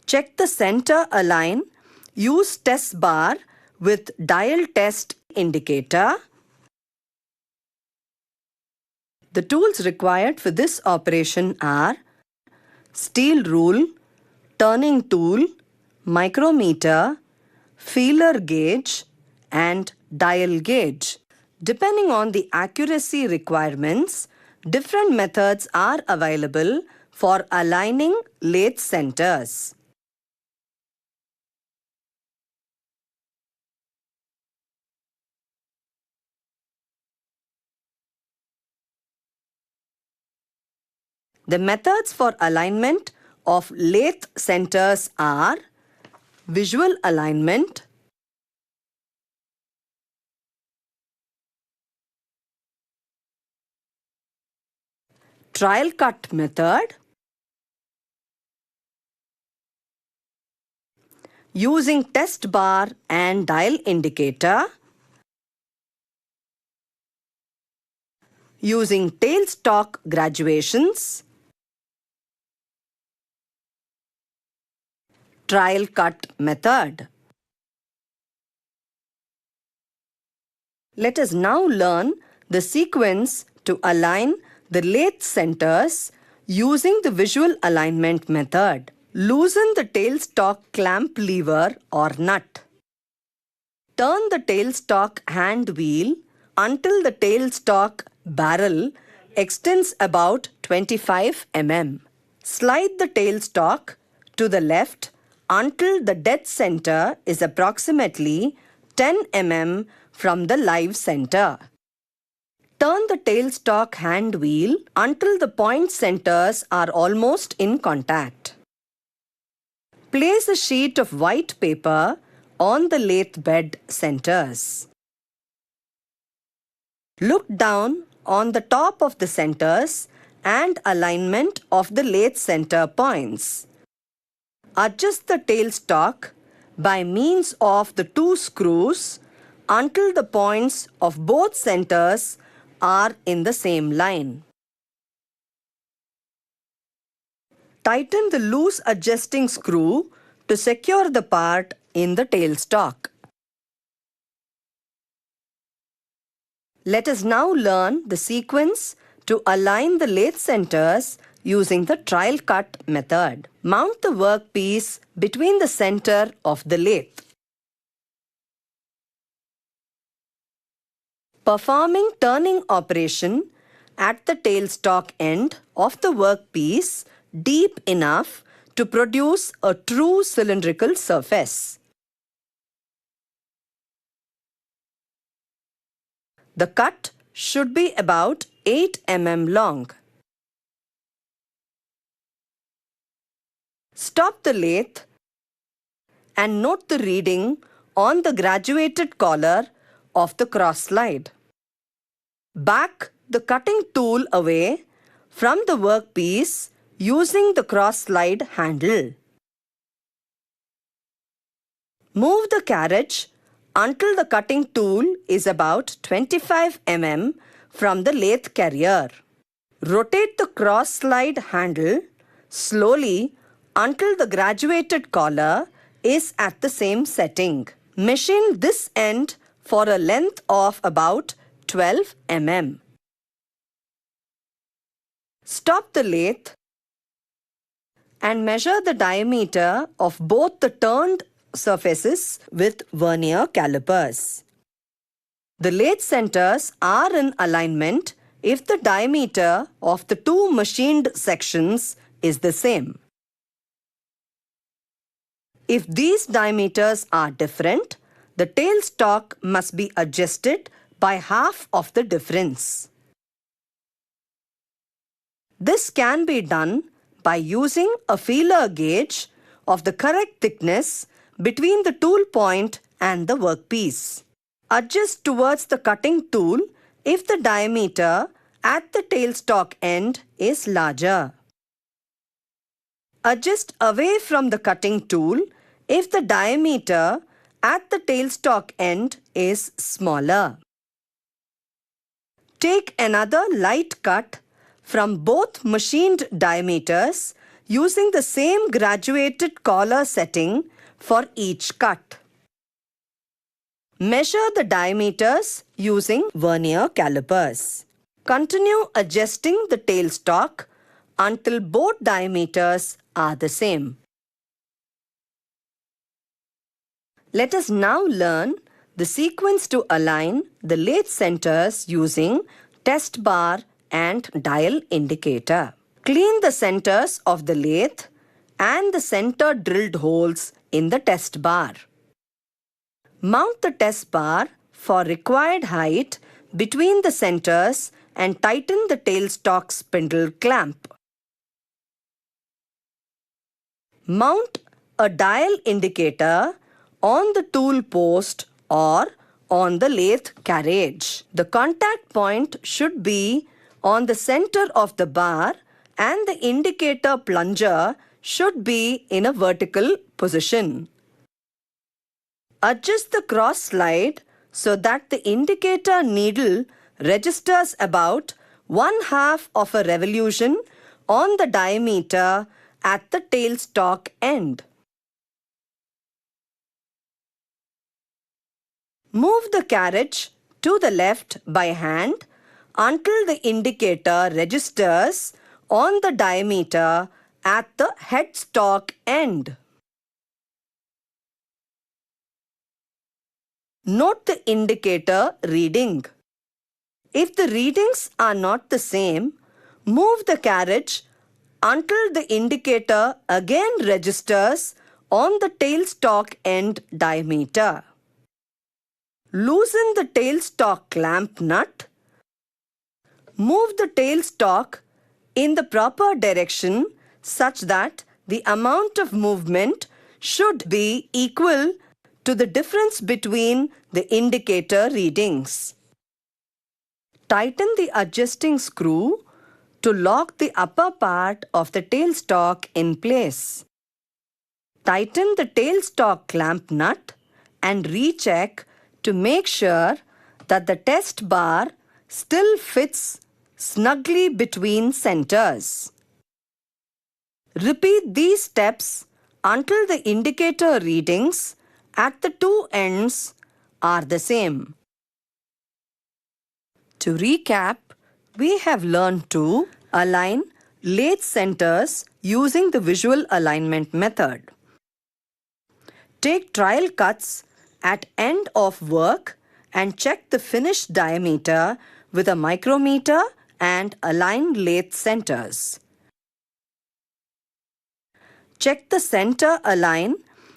Check the center align. Use test bar with dial test indicator. The tools required for this operation are steel rule, turning tool, micrometer, feeler gauge, and dial gauge. Depending on the accuracy requirements, different methods are available for aligning lathe centers. The methods for alignment of lathe centers are visual alignment, trial cut method, using test bar and dial indicator, using tailstock graduations, trial cut method. Let us now learn the sequence to align the lathe centers using the visual alignment method. Loosen the tailstock clamp lever or nut. Turn the tailstock hand wheel until the tailstock barrel extends about 25 mm. Slide the tailstock to the left until the dead center is approximately 10 mm from the live center. Turn the tailstock hand wheel until the point centers are almost in contact. Place a sheet of white paper on the lathe bed centers. Look down on the top of the centers and alignment of the lathe center points. Adjust the tailstock by means of the two screws until the points of both centers are in the same line. Tighten the loose adjusting screw to secure the part in the tailstock. Let us now learn the sequence to align the lathe centers using the trial cut method. Mount the workpiece between the center of the lathe. Performing turning operation at the tailstock end of the workpiece deep enough to produce a true cylindrical surface. The cut should be about 8 mm long. Stop the lathe and note the reading on the graduated collar of the cross slide. Back the cutting tool away from the workpiece using the cross slide handle. Move the carriage until the cutting tool is about 25 mm from the lathe carrier. Rotate the cross slide handle slowly until the graduated collar is at the same setting. Machine this end for a length of about 12 mm. Stop the lathe and measure the diameter of both the turned surfaces with vernier calipers. The lathe centers are in alignment if the diameter of the two machined sections is the same. If these diameters are different, the tailstock must be adjusted by half of the difference. This can be done by using a feeler gauge of the correct thickness between the tool point and the workpiece. Adjust towards the cutting tool if the diameter at the tailstock end is larger. Adjust away from the cutting tool if the diameter at the tailstock end is smaller. Take another light cut from both machined diameters using the same graduated collar setting for each cut. Measure the diameters using vernier calipers. Continue adjusting the tailstock until both diameters are the same. Let us now learn the sequence to align the lathe centers using test bar and dial indicator. Clean the centers of the lathe and the center drilled holes in the test bar. Mount the test bar for required height between the centers and tighten the tailstock spindle clamp. Mount a dial indicator on the tool post or on the lathe carriage. The contact point should be on the center of the bar and the indicator plunger should be in a vertical position. Adjust the cross slide so that the indicator needle registers about 1/2 of a revolution on the diameter at the tailstock end. Move the carriage to the left by hand until the indicator registers on the diameter at the headstock end. Note the indicator reading. If the readings are not the same, move the carriage until the indicator again registers on the tailstock end diameter. Loosen the tailstock clamp nut. Move the tailstock in the proper direction such that the amount of movement should be equal to the difference between the indicator readings. Tighten the adjusting screw to lock the upper part of the tailstock in place. Tighten the tailstock clamp nut and recheck to make sure that the test bar still fits snugly between centers. Repeat these steps until the indicator readings at the two ends are the same. To recap, we have learned to align lathe centers using the visual alignment method. Take trial cuts at end of work and check the finished diameter with a micrometer and align lathe centers. Check the center align.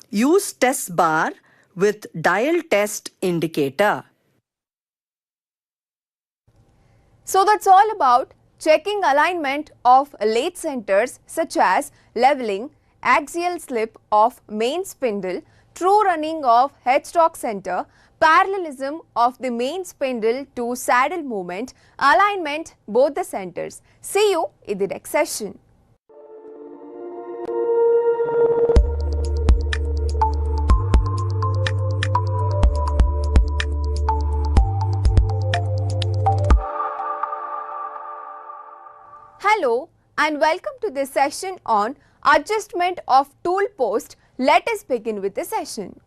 Use test bar with dial test indicator. So that's all about checking alignment of lathe centers such as leveling, axial slip of main spindle, true running of headstock center, parallelism of the main spindle to saddle movement, alignment both the centers. See you in the next session. Hello and welcome to this session on adjustment of tool post. Let us begin with the session.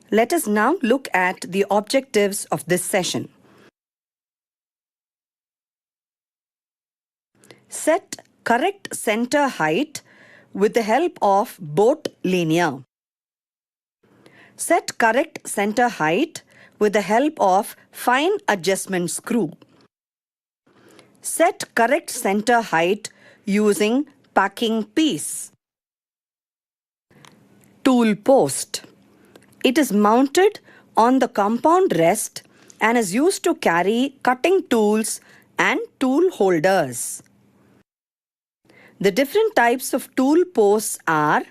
Let us now look at the objectives of this session. Set correct center height with the help of both linear. Set correct center height with the help of fine adjustment screw. Set correct center height using packing piece. Tool post. It is mounted on the compound rest and is used to carry cutting tools and tool holders. The different types of tool posts are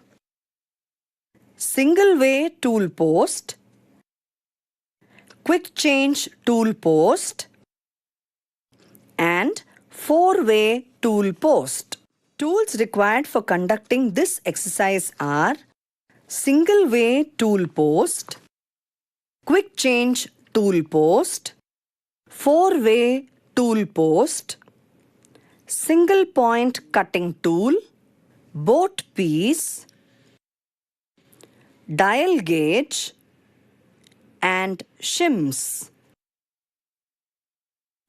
single way tool post, quick change tool post, and 4-way tool post. Tools required for conducting this exercise are single way tool post, quick change tool post, 4-way tool post, single point cutting tool, boat piece, dial gauge, and shims.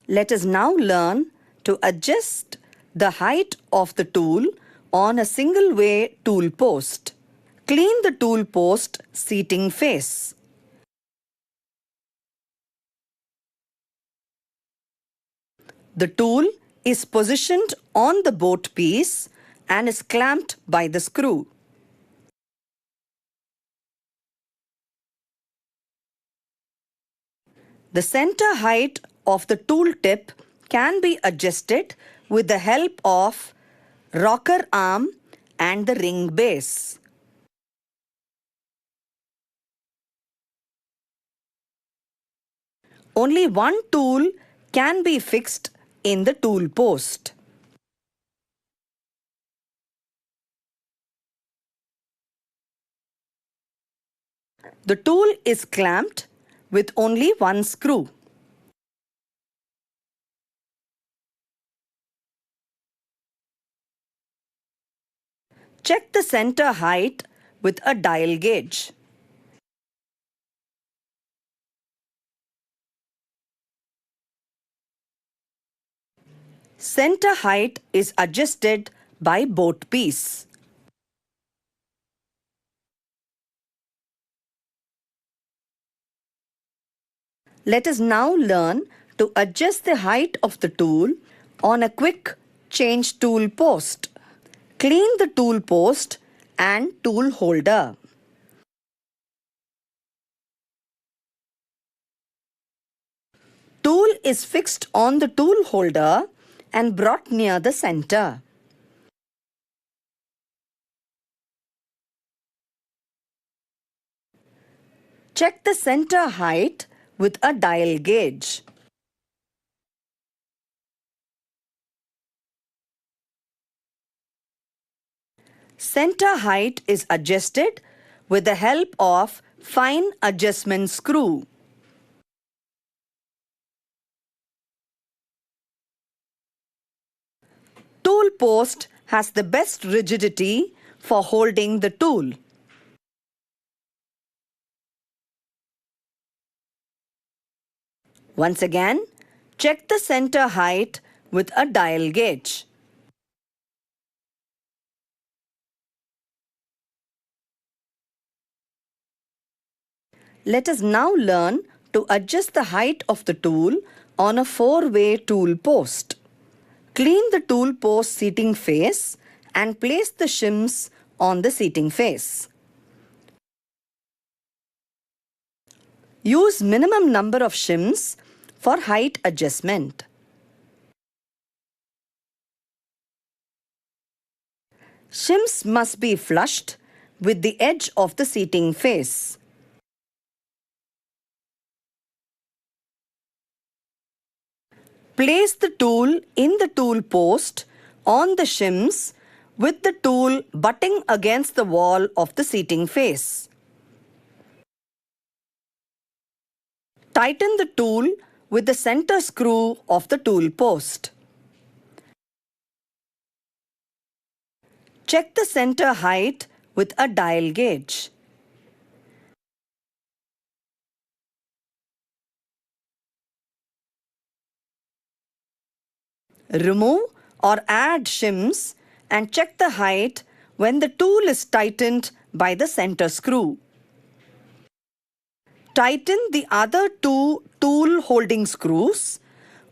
Let us now learn to adjust the height of the tool on a single way tool post. Clean the tool post seating face. The tool is positioned on the boat piece and is clamped by the screw. The center height of the tool tip can be adjusted with the help of rocker arm and the ring base. Only one tool can be fixed in the tool post. The tool is clamped with only one screw. Check the center height with a dial gauge. Center height is adjusted by boat piece. Let us now learn to adjust the height of the tool on a quick change tool post. Clean the tool post and tool holder. Tool is fixed on the tool holder and brought near the center. Check the center height with a dial gauge. Center height is adjusted with the help of fine adjustment screw. Tool post has the best rigidity for holding the tool. Once again, check the center height with a dial gauge. Let us now learn to adjust the height of the tool on a four-way tool post. Clean the tool post seating face and place the shims on the seating face. Use minimum number of shims for height adjustment. Shims must be flushed with the edge of the seating face. Place the tool in the tool post on the shims with the tool butting against the wall of the seating face. Tighten the tool with the center screw of the tool post. Check the center height with a dial gauge. Remove or add shims and check the height when the tool is tightened by the center screw. Tighten the other two tool holding screws,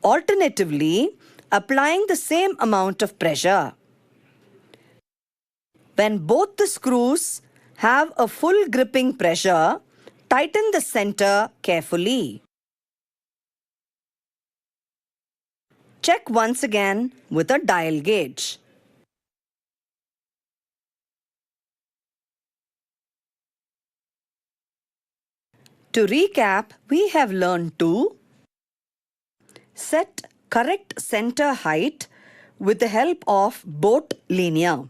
alternatively applying the same amount of pressure. When both the screws have a full gripping pressure, tighten the center carefully. Check once again with a dial gauge. To recap, we have learned to set correct center height with the help of boat linear.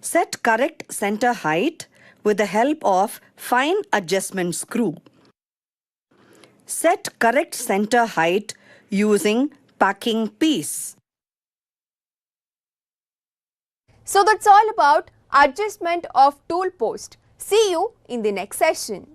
Set correct center height with the help of fine adjustment screw. Set correct center height using packing piece. So that's all about adjustment of tool post. See you in the next session.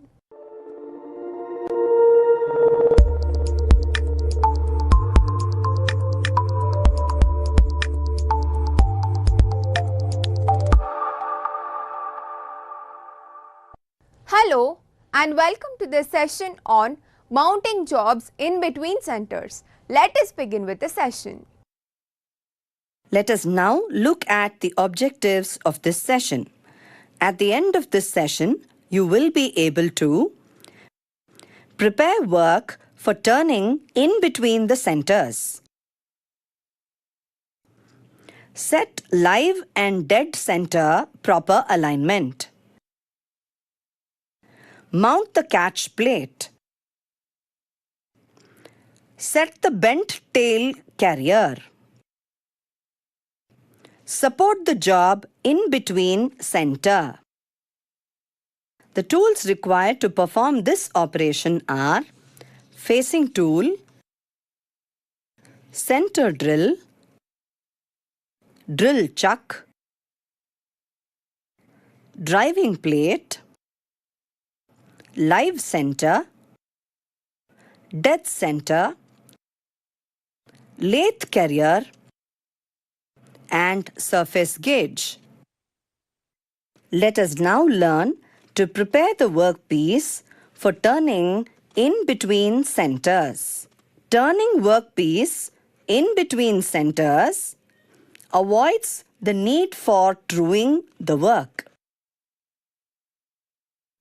Hello and welcome to this session on mounting jobs in between centers. Let us begin with the session. Let us now look at the objectives of this session. At the end of this session, you will be able to prepare work for turning in between the centers. Set live and dead center proper alignment. Mount the catch plate. Set the bent tail carrier. Support the job in between center. The tools required to perform this operation are facing tool, center drill, drill chuck, driving plate, live center, dead center, lathe carrier, and surface gauge. Let us now learn to prepare the workpiece for turning in between centers. Turning workpiece in between centers avoids the need for truing the work.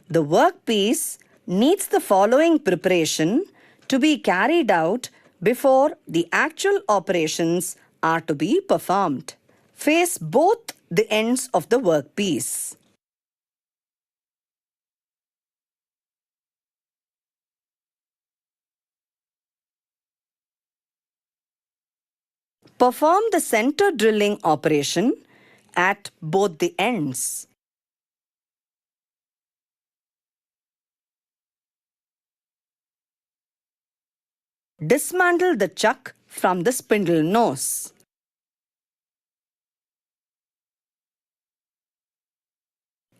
The workpiece needs the following preparation to be carried out before the actual operations are to be performed. Face both the ends of the workpiece. Perform the center drilling operation at both the ends. Dismantle the chuck from the spindle nose.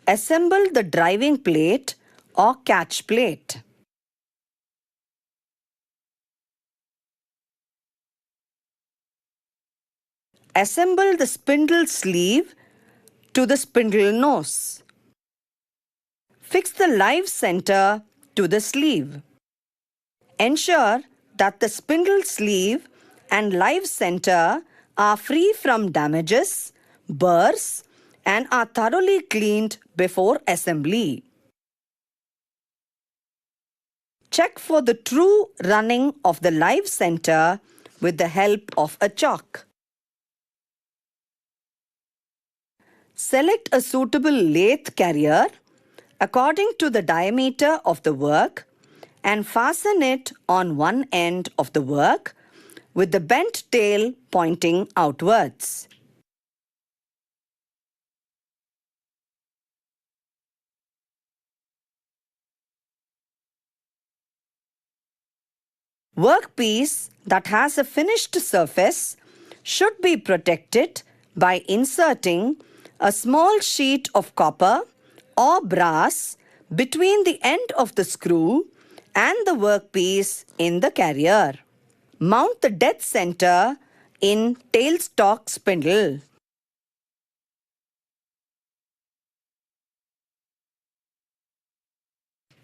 Assemble the driving plate or catch plate. Assemble the spindle sleeve to the spindle nose. Fix the live center to the sleeve. Ensure that the spindle sleeve and live center are free from damages, burrs, and are thoroughly cleaned before assembly. Check for the true running of the live center with the help of a chalk. Select a suitable lathe carrier according to the diameter of the work and fasten it on one end of the work with the bent tail pointing outwards. Workpiece that has a finished surface should be protected by inserting a small sheet of copper or brass between the end of the screw and the workpiece in the carrier. Mount the dead center in tailstock spindle.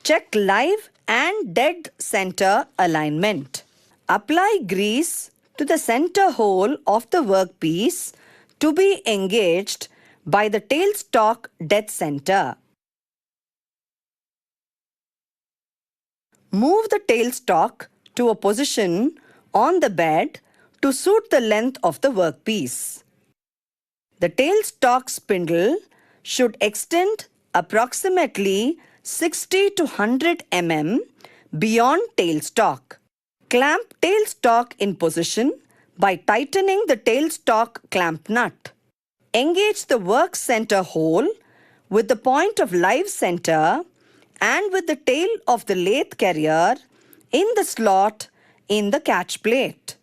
Check live and dead center alignment. Apply grease to the center hole of the workpiece to be engaged by the tailstock dead center. Move the tailstock to a position on the bed to suit the length of the workpiece. The tailstock spindle should extend approximately 60 to 100 mm beyond tailstock. Clamp tailstock in position by tightening the tailstock clamp nut. Engage the work center hole with the point of live center and with the tail of the lathe carrier in the slot in the catch plate.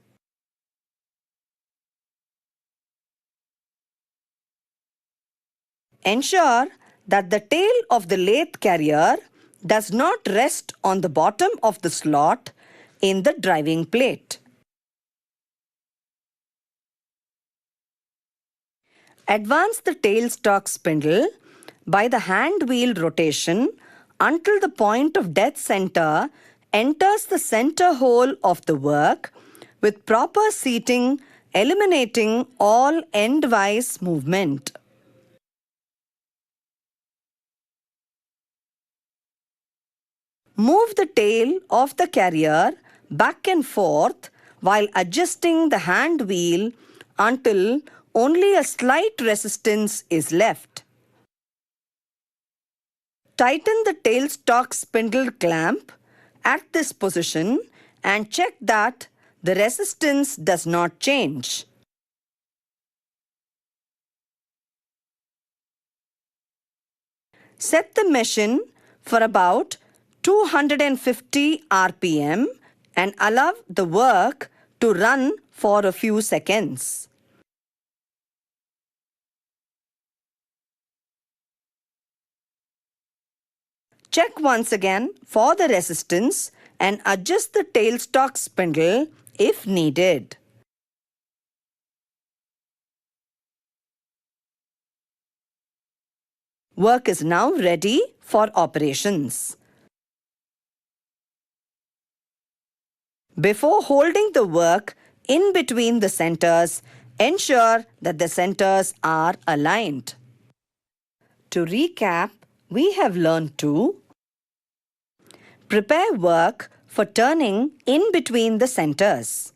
Ensure that the tail of the lathe carrier does not rest on the bottom of the slot in the driving plate. Advance the tailstock spindle by the hand wheel rotation until the point of dead center enters the center hole of the work with proper seating, eliminating all endwise movement. Move the tail of the carrier back and forth while adjusting the hand wheel until only a slight resistance is left. Tighten the tailstock spindle clamp at this position and check that the resistance does not change. Set the machine for about 250 RPM and allow the work to run for a few seconds. Check once again for the resistance and adjust the tailstock spindle if needed. Work is now ready for operations. Before holding the work in between the centers, ensure that the centers are aligned. To recap, we have learned to prepare work for turning in between the centers.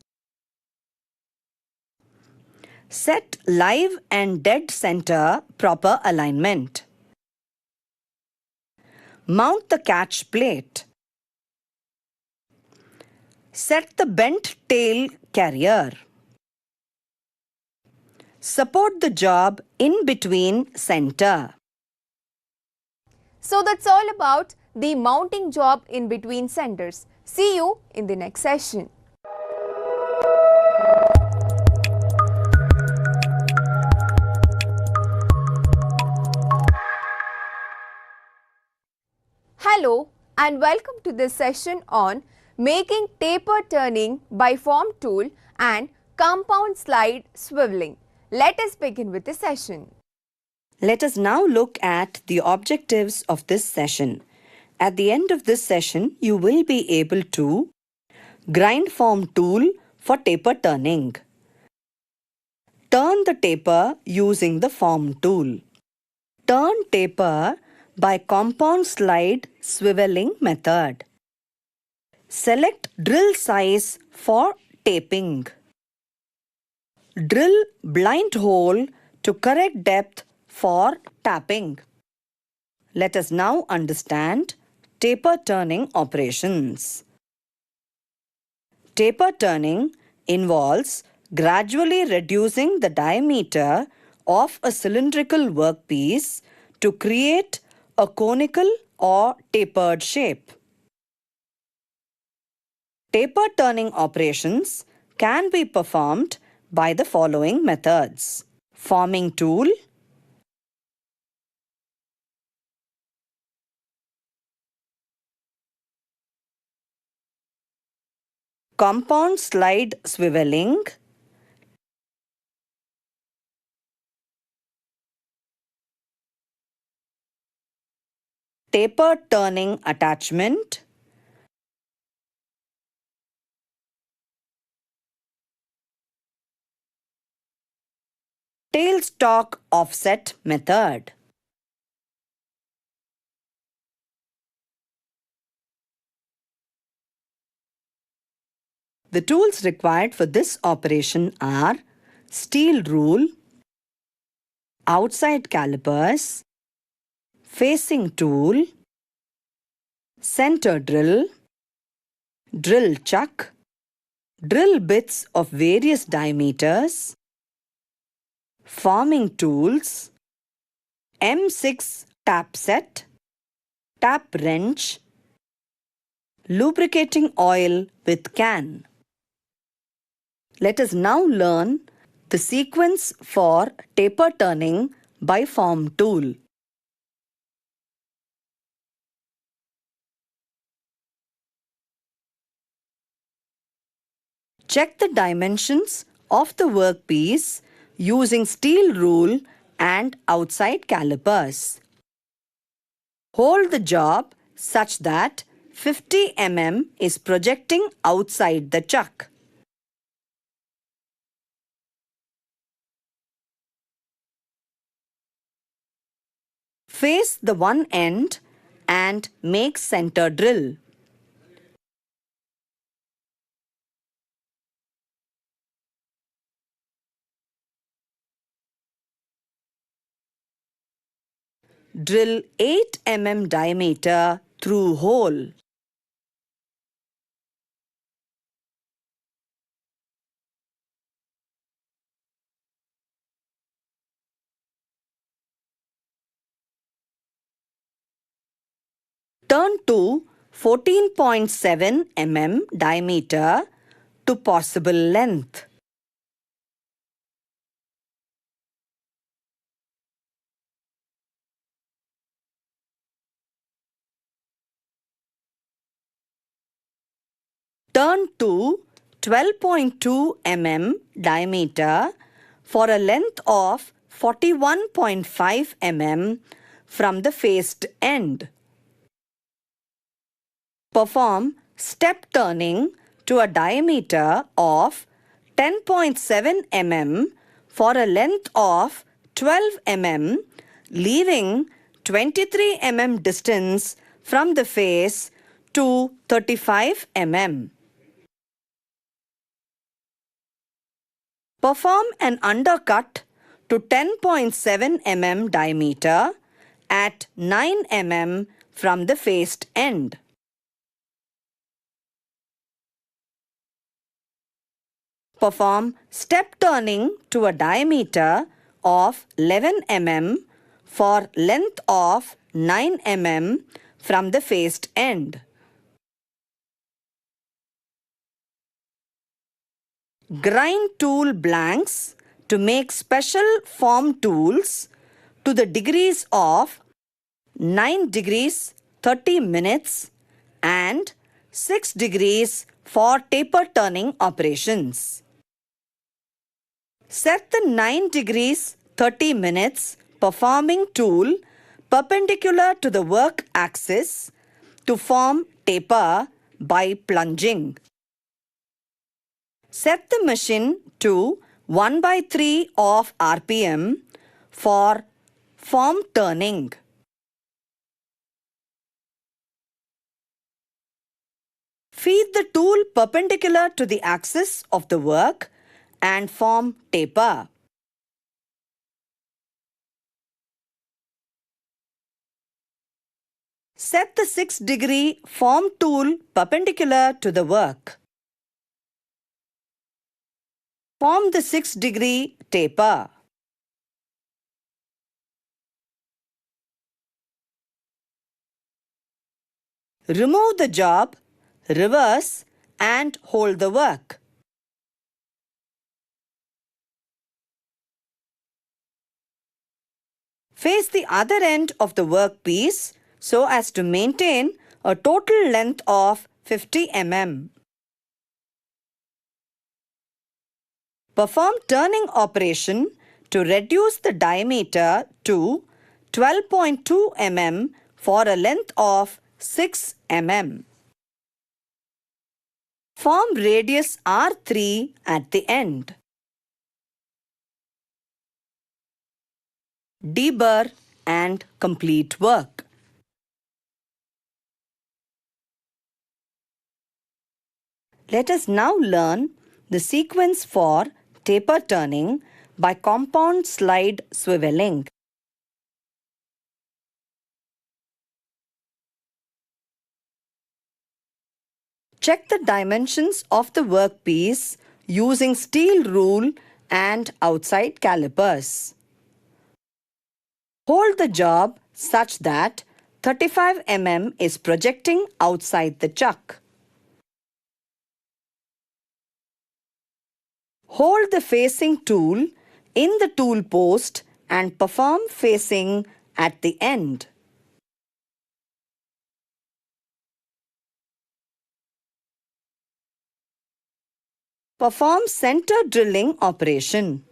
Set live and dead center proper alignment. Mount the catch plate. Set the bent tail carrier. Support the job in between center. So that's all about the mounting job in between centers. See you in the next session. Hello and welcome to this session on making taper turning by form tool and compound slide swiveling. Let us begin with the session. Let us now look at the objectives of this session. At the end of this session, you will be able to grind form tool for taper turning. Turn the taper using the form tool. Turn taper by compound slide swiveling method. Select drill size for taping. Drill blind hole to correct depth for tapping. Let us now understand taper turning operations. Taper turning involves gradually reducing the diameter of a cylindrical workpiece to create a conical or tapered shape. Taper turning operations can be performed by the following methods: forming tool, compound slide swiveling, taper turning attachment, tailstock offset method. The tools required for this operation are steel rule, outside calipers, facing tool, center drill, drill chuck, drill bits of various diameters, forming tools, M6 tap set, tap wrench, lubricating oil with can. Let us now learn the sequence for taper turning by Form tool. Check the dimensions of the workpiece using steel rule and outside calipers. Hold the job such that 50 mm is projecting outside the chuck. Face the one end and make center drill. Drill 8 mm diameter through hole. Turn to 14.7 mm diameter to possible length. Turn to 12.2 mm diameter for a length of 41.5 mm from the faced end. Perform step turning to a diameter of 10.7 mm for a length of 12 mm, leaving 23 mm distance from the face to 35 mm. Perform an undercut to 10.7 mm diameter at 9 mm from the faced end. Perform step turning to a diameter of 11 mm for length of 9 mm from the faced end. Grind tool blanks to make special form tools to the degrees of 9 degrees 30 minutes and 6 degrees for taper turning operations. Set the 9 degrees 30 minutes performing tool perpendicular to the work axis to form taper by plunging. Set the machine to 1/3 of RPM for form turning. Feed the tool perpendicular to the axis of the work and form taper. Set the 6-degree form tool perpendicular to the work. Form the 6-degree taper. Remove the job, reverse and hold the work. Face the other end of the workpiece so as to maintain a total length of 50 mm. Perform turning operation to reduce the diameter to 12.2 mm for a length of 6 mm. Form radius R3 at the end. Deburr and complete work. Let us now learn the sequence for taper turning by compound slide swiveling. Check the dimensions of the workpiece using steel rule and outside calipers. Hold the job such that 35 mm is projecting outside the chuck. Hold the facing tool in the tool post and perform facing at the end. Perform center drilling operation.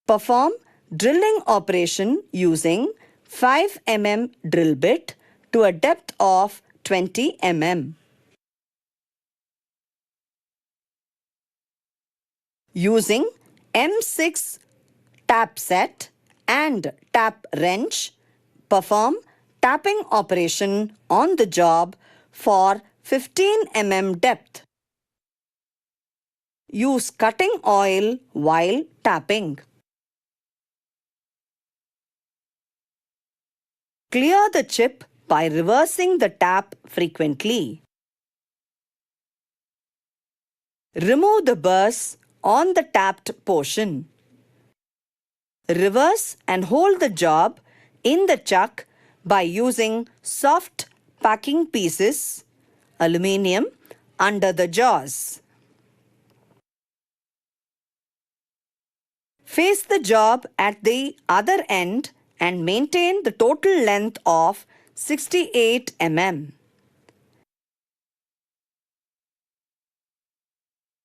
Perform drilling operation using 5 mm drill bit to a depth of 20 mm. Using M6 tap set and tap wrench, perform tapping operation on the job for 15 mm depth. Use cutting oil while tapping. Clear the chip by reversing the tap frequently. Remove the burrs on the tapped portion. Reverse and hold the job in the chuck by using soft packing pieces, aluminium, under the jaws. Face the job at the other end and maintain the total length of 68 mm.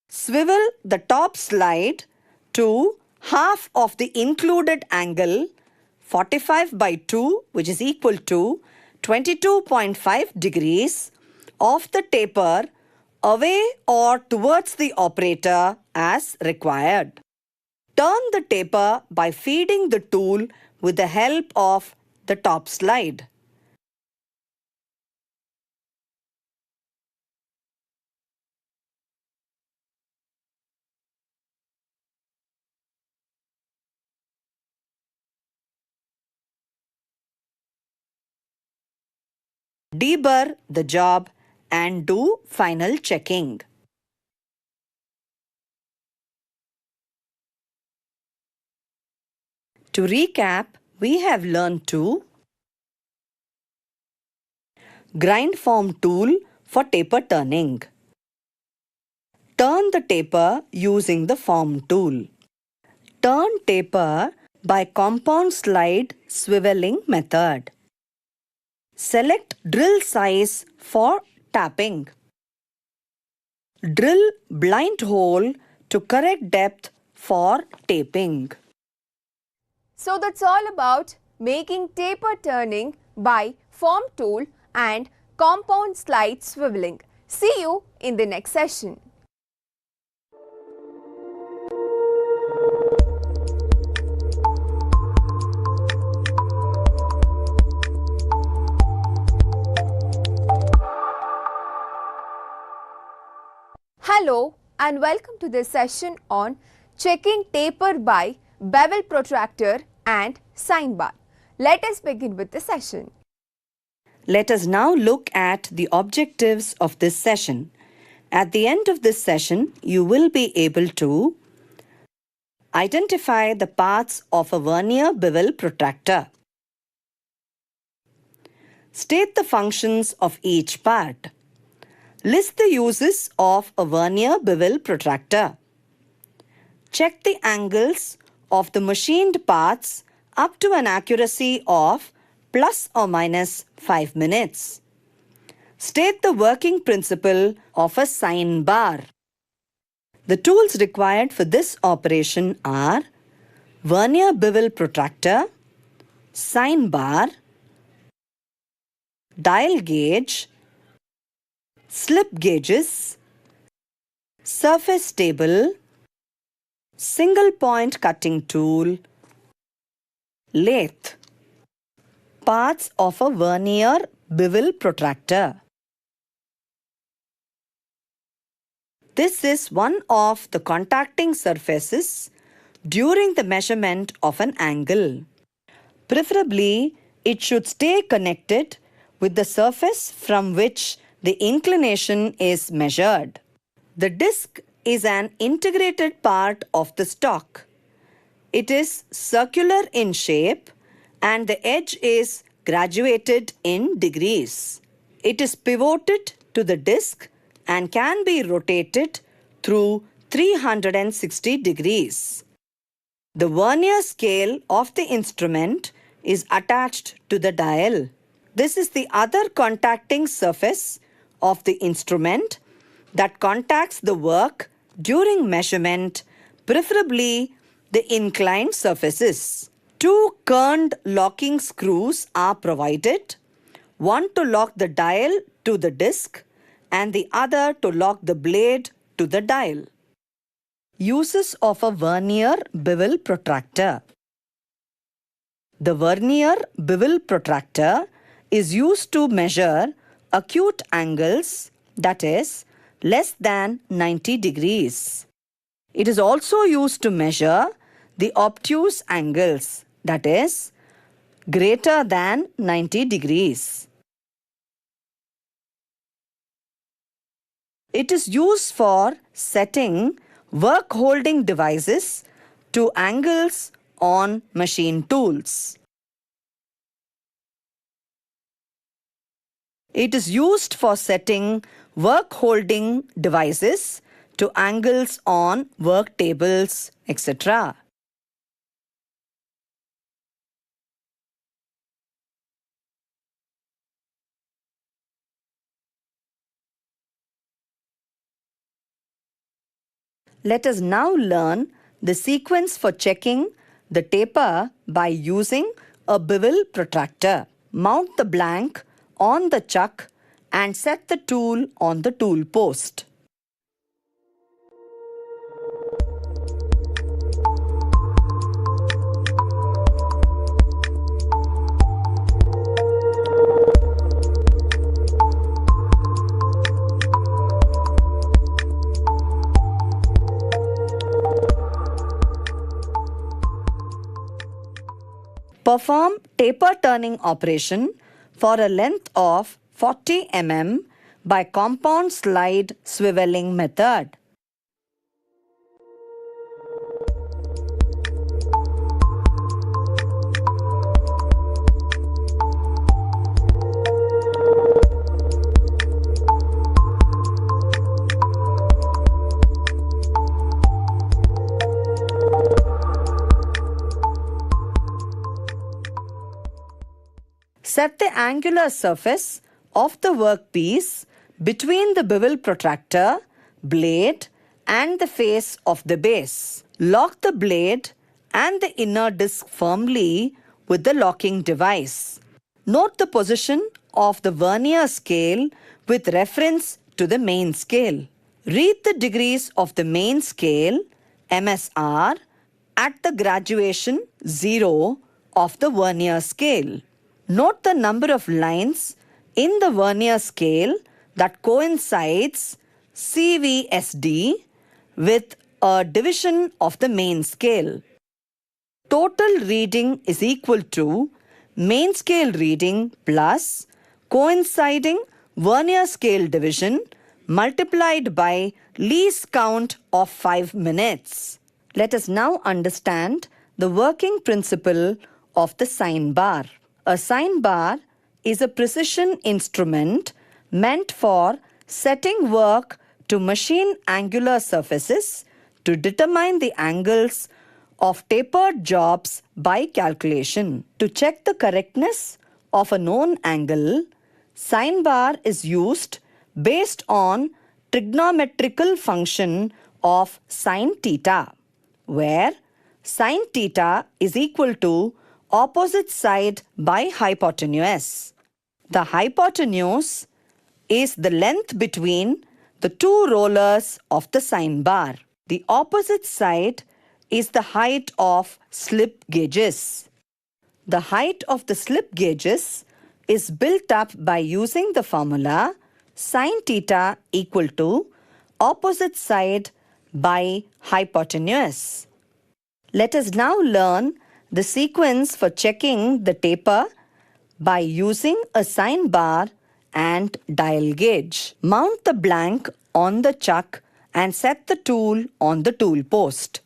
Swivel the top slide to half of the included angle 45 by 2, which is equal to 22.5 degrees of the taper away or towards the operator as required. Turn the taper by feeding the tool with the help of the top slide. Deburr the job and do final checking. To recap, we have learned to grind form tool for taper turning. Turn the taper using the form tool. Turn taper by compound slide swiveling method. Select drill size for tapping. Drill blind hole to correct depth for taping. So that's all about making taper turning by form tool and compound slide swiveling. See you in the next session. Hello and welcome to this session on checking taper by bevel protractor and sine bar. Let us begin with the session. Let us now look at the objectives of this session. At the end of this session, you will be able to identify the parts of a vernier bevel protractor. State the functions of each part. List the uses of a vernier bevel protractor. Check the angles of the machined parts up to an accuracy of plus or minus 5 minutes. State the working principle of a sine bar. The tools required for this operation are vernier bevel protractor, sine bar, dial gauge, slip gauges, surface table, single point cutting tool, lathe. Parts of a vernier bevel protractor. This is one of the contacting surfaces during the measurement of an angle. Preferably, it should stay connected with the surface from which the inclination is measured. The disc is an integrated part of the stock. It is circular in shape and the edge is graduated in degrees. It is pivoted to the disc and can be rotated through 360 degrees. The vernier scale of the instrument is attached to the dial. This is the other contacting surface of the instrument that contacts the work during measurement, preferably the inclined surfaces. Two kerned locking screws are provided, one to lock the dial to the disc and the other to lock the blade to the dial. Uses of a vernier bevel protractor. The vernier bevel protractor is used to measure acute angles, that is, less than 90 degrees. It is also used to measure the obtuse angles, that is, greater than 90 degrees. It is used for setting work-holding devices to angles on machine tools. It is used for setting work-holding devices to angles on work tables, etc. Let us now learn the sequence for checking the taper by using a bevel protractor. Mount the blank on the chuck and set the tool on the tool post. Perform taper turning operation for a length of 40 mm by compound slide swiveling method. Set the angular surface of the workpiece between the bevel protractor, blade and the face of the base. Lock the blade and the inner disc firmly with the locking device. Note the position of the vernier scale with reference to the main scale. Read the degrees of the main scale, MSR, at the graduation 0 of the vernier scale. Note the number of lines in the vernier scale that coincides CVSD with a division of the main scale. Total reading is equal to main scale reading plus coinciding vernier scale division multiplied by least count of 5 minutes. Let us now understand the working principle of the sine bar. A sine bar is a precision instrument meant for setting work to machine angular surfaces to determine the angles of tapered jobs by calculation. To check the correctness of a known angle, sine bar is used based on trigonometrical function of sine theta, where sine theta is equal to opposite side by hypotenuse. The hypotenuse is the length between the two rollers of the sine bar. The opposite side is the height of slip gauges. The height of the slip gauges is built up by using the formula sine theta equal to opposite side by hypotenuse. Let us now learn the sequence for checking the taper by using a sine bar and dial gauge. Mount the blank on the chuck and set the tool on the tool post.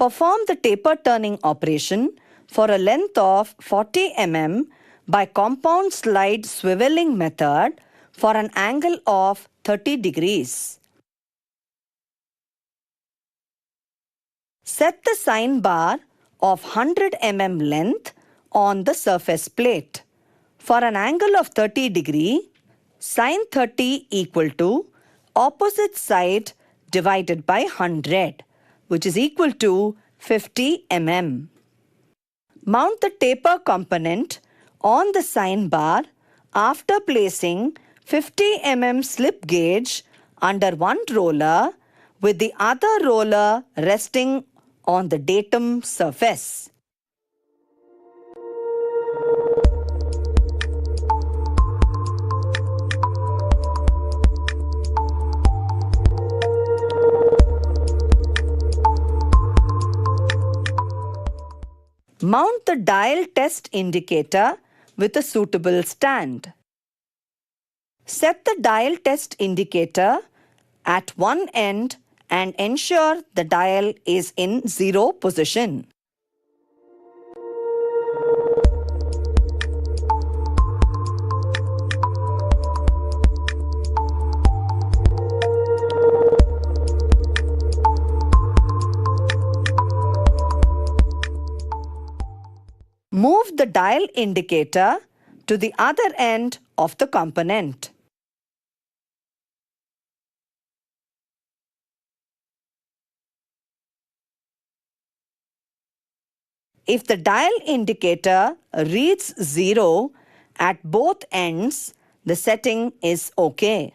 Perform the taper turning operation for a length of 40 mm by compound slide swiveling method for an angle of 30 degrees. Set the sine bar of 100 mm length on the surface plate. For an angle of 30 degree, sine 30 equal to opposite side divided by 100, which is equal to 50 mm. Mount the taper component on the sine bar after placing 50 mm slip gauge under one roller with the other roller resting on the datum surface. Mount the dial test indicator with a suitable stand. Set the dial test indicator at one end and ensure the dial is in 0 position. Move the dial indicator to the other end of the component. If the dial indicator reads 0 at both ends, the setting is OK.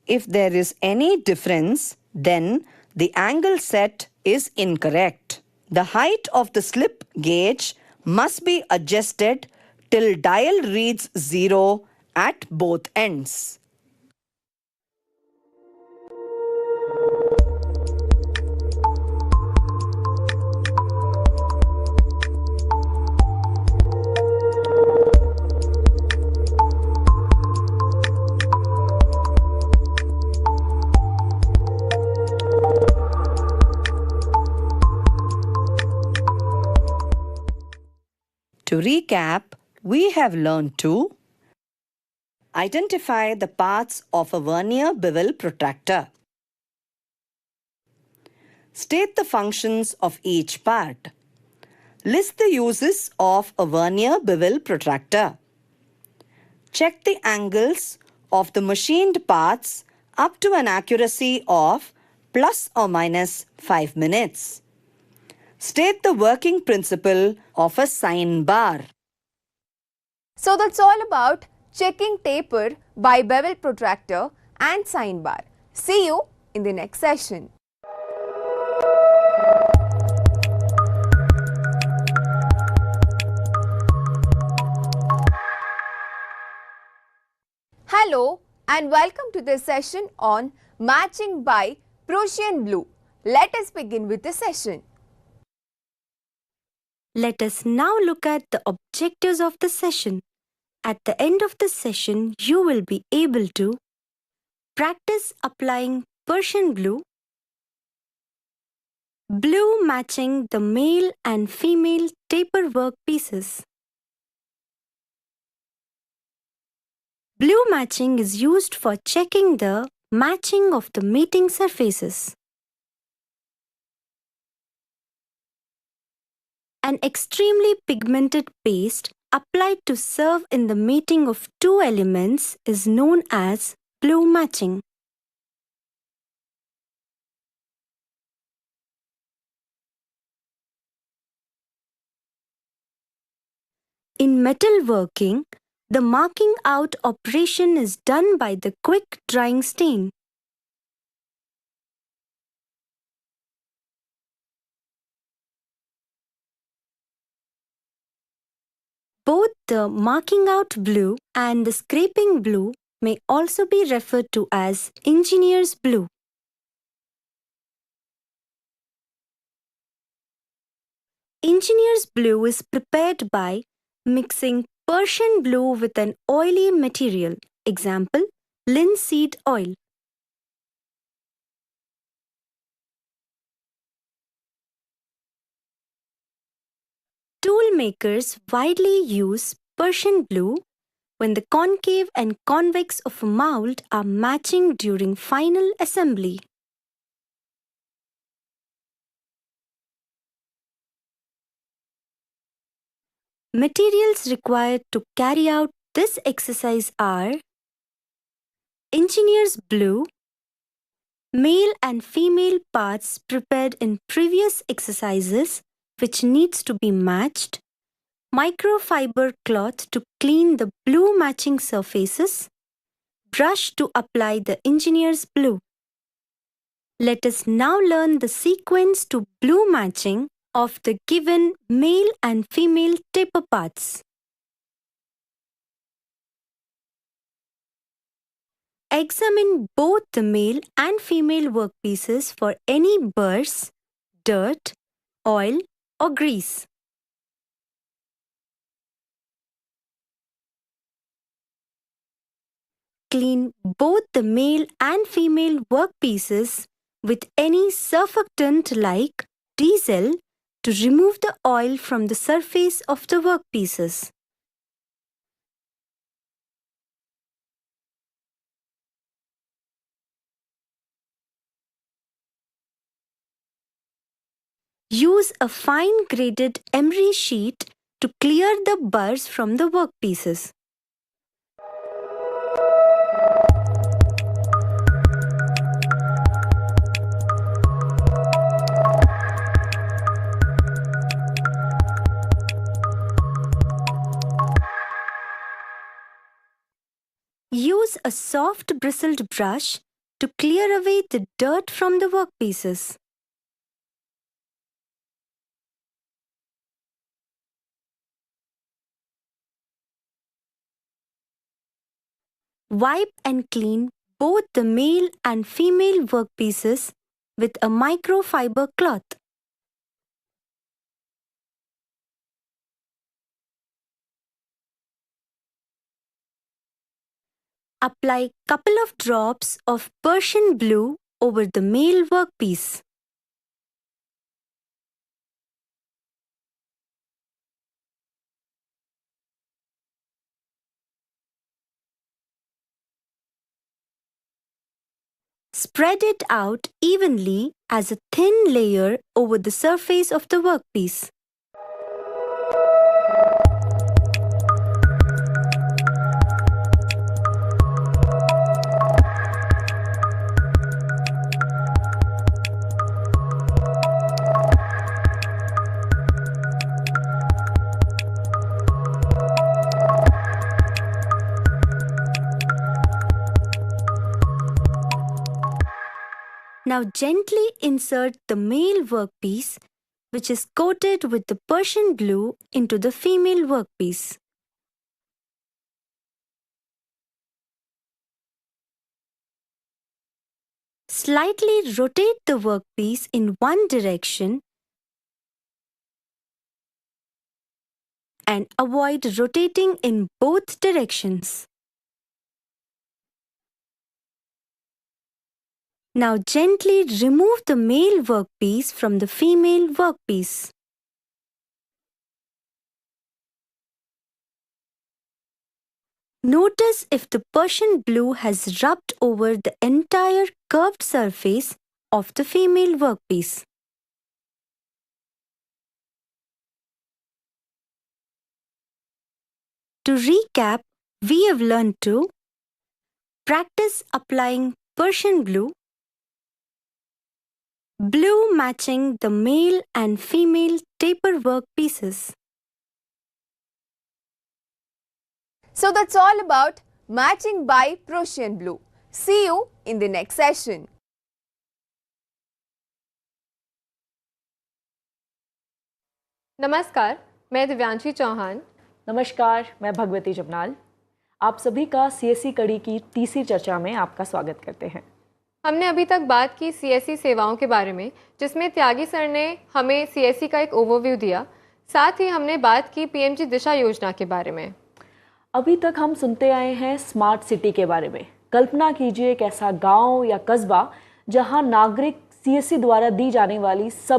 If there is any difference, then the angle set is incorrect. The height of the slip gauge must be adjusted till dial reads 0 at both ends. To recap, we have learned to identify the parts of a vernier bevel protractor. State the functions of each part. List the uses of a vernier bevel protractor. Check the angles of the machined parts up to an accuracy of plus or minus 5 minutes. State the working principle of a sine bar. So that's all about checking taper by bevel protractor and sine bar. See you in the next session. Hello and welcome to this session on matching by Prussian blue. Let us begin with the session. Let us now look at the objectives of the session. At the end of the session, you will be able to practice applying Persian blue, blue matching the male and female taper work pieces. Blue matching is used for checking the matching of the meeting surfaces. An extremely pigmented paste applied to serve in the meeting of two elements is known as blue matching. In metalworking, the marking out operation is done by the quick drying stain. Both the marking out blue and the scraping blue may also be referred to as engineer's blue. Engineer's blue is prepared by mixing Persian blue with an oily material, example, linseed oil. makers widely use Persian blue when the concave and convex of a mold are matching during final assembly. Materials required to carry out this exercise are engineer's blue, male and female parts prepared in previous exercises which needs to be matched, microfiber cloth to clean the blue matching surfaces, brush to apply the engineer's blue. Let us now learn the sequence to blue matching of the given male and female taper parts. Examine both the male and female workpieces for any burrs, dirt, oil or grease. Clean both the male and female workpieces with any surfactant like diesel to remove the oil from the surface of the workpieces. Use a fine graded emery sheet to clear the burrs from the workpieces. Use a soft bristled brush to clear away the dirt from the workpieces. Wipe and clean both the male and female workpieces with a microfiber cloth. Apply couple of drops of Persian blue over the male workpiece. Spread it out evenly as a thin layer over the surface of the workpiece. Now gently insert the male workpiece, which is coated with the Persian blue, into the female workpiece. Slightly rotate the workpiece in one direction and avoid rotating in both directions. Now gently remove the male workpiece from the female workpiece. Notice if the Persian blue has rubbed over the entire curved surface of the female workpiece. To recap, we have learned to practice applying Persian blue, blue matching the male and female taper workpieces. So that's all about matching by Persian blue. See you in the next session. नमस्कार, मैं दिव्यांशी चौहान। नमस्कार, मैं भगवती जबनाल। आप सभी का CSC कड़ी की तीसरी चर्चा में आपका स्वागत करते हैं। हमने अभी तक बात की सीएससी सेवाओं के बारे में, जिसमें त्यागी सर ने हमें सीएससी का एक ओवरव्यू दिया। साथ ही हमने बात की पीएमजी दिशा योजना के बारे में। अभी तक हम सुनते आए हैं स्मार्ट सिटी के बारे में। कल्पना कीजिए एक ऐसा गांव या कस्बा जहां नागरिक सीएससी द्वारा दी जाने वाली सभी